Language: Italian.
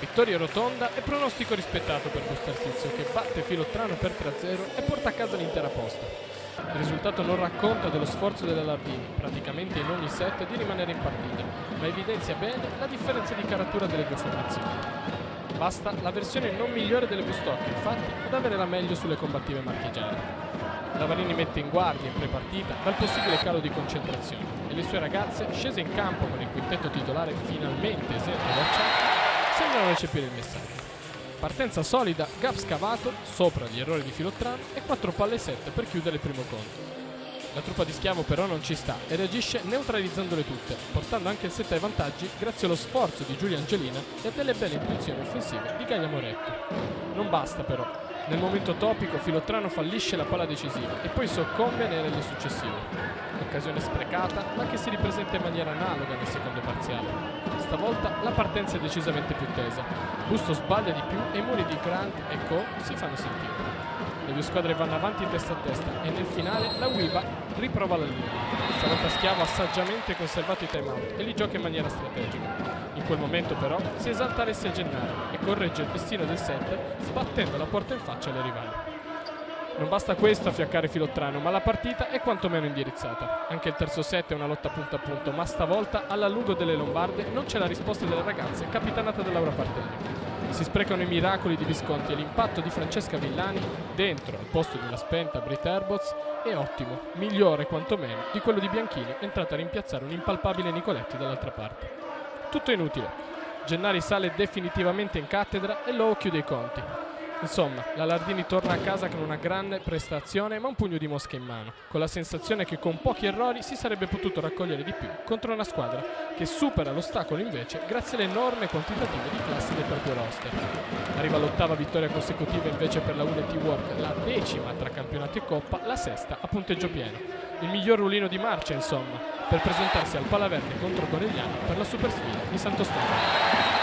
Vittoria rotonda e pronostico rispettato per Bustarsizio, che batte Filottrano per 3-0 e porta a casa l'intera posta. Il risultato non racconta dello sforzo delle Lardini, praticamente in ogni set, di rimanere in partita, ma evidenzia bene la differenza di caratura delle due formazioni. Basta la versione non migliore delle Bustocche, infatti, ad avere la meglio sulle combattive marchigiane. Lavarini mette in guardia in prepartita dal possibile calo di concentrazione e le sue ragazze, scese in campo con il quintetto titolare finalmente esente dal chat, sembrano recepire il messaggio. Partenza solida, gap scavato, sopra gli errori di Filottrano e 4 palle set per chiudere il primo conto. La truppa di Schiavo però non ci sta e reagisce neutralizzandole tutte, portando anche il set ai vantaggi grazie allo sforzo di Giulia Angelina e a delle belle intuizioni offensive di Gaia Moretti. Non basta però. Nel momento topico Filottrano fallisce la palla decisiva e poi soccombe nei rally successivi. Occasione sprecata, ma che si ripresenta in maniera analoga nel secondo parziale. Stavolta la partenza è decisamente più tesa. Busto sbaglia di più e i muri di Grant e Co si fanno sentire. Le due squadre vanno avanti testa a testa e nel finale la Wiba riprova la linea. Stavolta Schiavo ha saggiamente conservato i timeout e li gioca in maniera strategica. In quel momento però si esalta Alessia Gennaro e corregge il destino del set sbattendo la porta in faccia alle rivali. Non basta questo a fiaccare Filottrano, ma la partita è quantomeno indirizzata. Anche il terzo set è una lotta punto a punto, ma stavolta all'allungo delle Lombarde non c'è la risposta delle ragazze, capitanata da Laura Parteni. Si sprecano i miracoli di Visconti e l'impatto di Francesca Villani dentro, al posto di una spenta Britt Herbots, è ottimo, migliore quantomeno di quello di Bianchini, entrata a rimpiazzare un impalpabile Nicoletti dall'altra parte. Tutto inutile. Gennari sale definitivamente in cattedra e Lowe chiude i conti. Insomma, la Lardini torna a casa con una grande prestazione ma un pugno di mosche in mano, con la sensazione che con pochi errori si sarebbe potuto raccogliere di più contro una squadra che supera l'ostacolo invece grazie alle enorme quantitative di classe del proprio roster. Arriva l'ottava vittoria consecutiva invece per la UNT Work, la 10ª tra campionato e coppa, la 6ª a punteggio pieno. Il miglior ruolino di marcia, insomma, per presentarsi al Palaverde contro Coregliano per la super sfida di Santo Stefano.